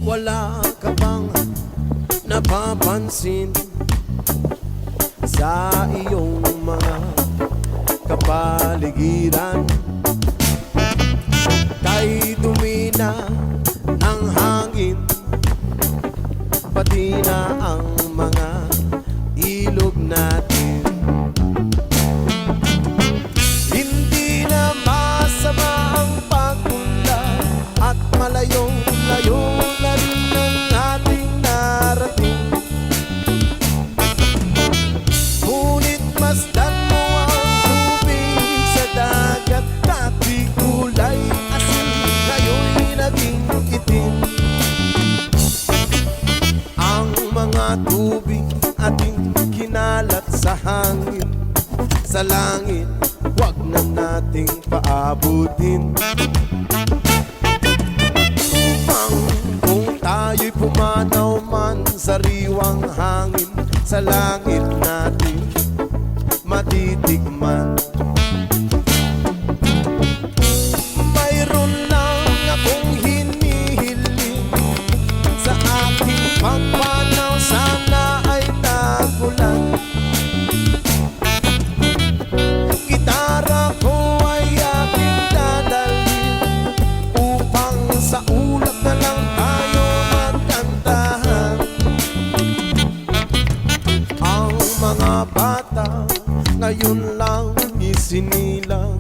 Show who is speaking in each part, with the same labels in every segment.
Speaker 1: Wala ka bang napapansin sa iyong mga kapaligiran? Kay dumi na ng hangin, pati na ang mga ilog natin. Hindi na masama ang pagpunla at malayong-layo na rin ang ating narating. Ngunit masdan mo ang tubig sa dagat, dati kulay asin, ngayon'y naging itim. Ang mga tubig ating kinalat sa hangin, sa langit, wag na nating paabutin. Upang kung tayo'y pumanaw man sa riwang hangin, sa langit natin matitikman. Mayroon lang akong hinihiling sa aking pagpanaw, sana ay nagulan. Gitara ko ay aking dadalhin upang sa ulap na lang tayo magkantahan. Ang mga bata ngayon lang isinilang,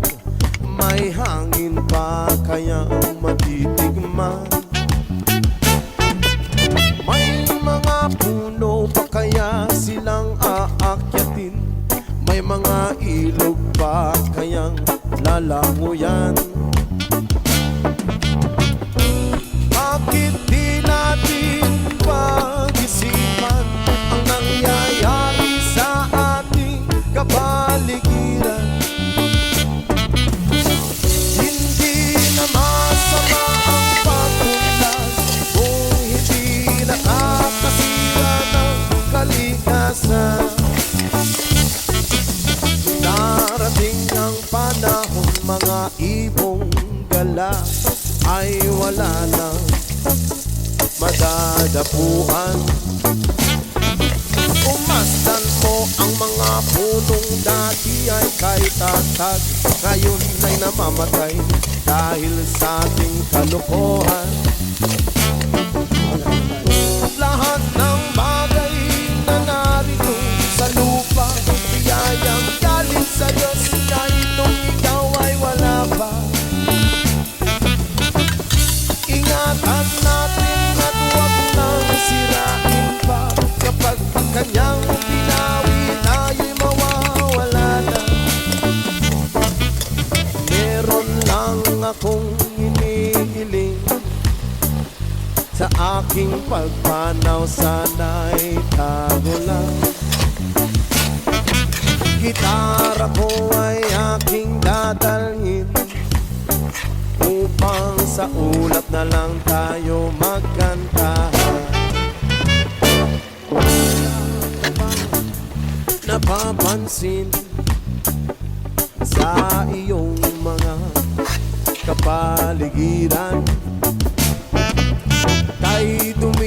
Speaker 1: may hangin pa kayang matitikman? May mga puno pa kaya silang aakyatin? May mga ilog pa kayang lalanguyan? Bakit di natin pag-isipan ang nangyayari sa ating kapaligiran? Hindi na masama ang pagpuntas kung hindi nakakasira ng kalikasan. Darating ang panahon, mga ibong gala ay wala nang madadapuan. Umasdan mo ang mga punong dati ay kay tatag, ngayon ay namamatay dahil sa ating kalokohan. Lahat ng bagay na narito sa lupa, biyayang galing sa Diyos, kahit nung ikaw ay wala pa. Ingatan natin at huwag nang sirain pa, kapag kanyang binawi tayo'y mawawala na. Meron lang akong hinihiling sa aking pagpanaw, sana'y tago lang. Gitara ko ay aking dadalhin upang sa ulap na lang tayo magkantahan. Napapansin sa iyong mga kapaligiran, kay dumi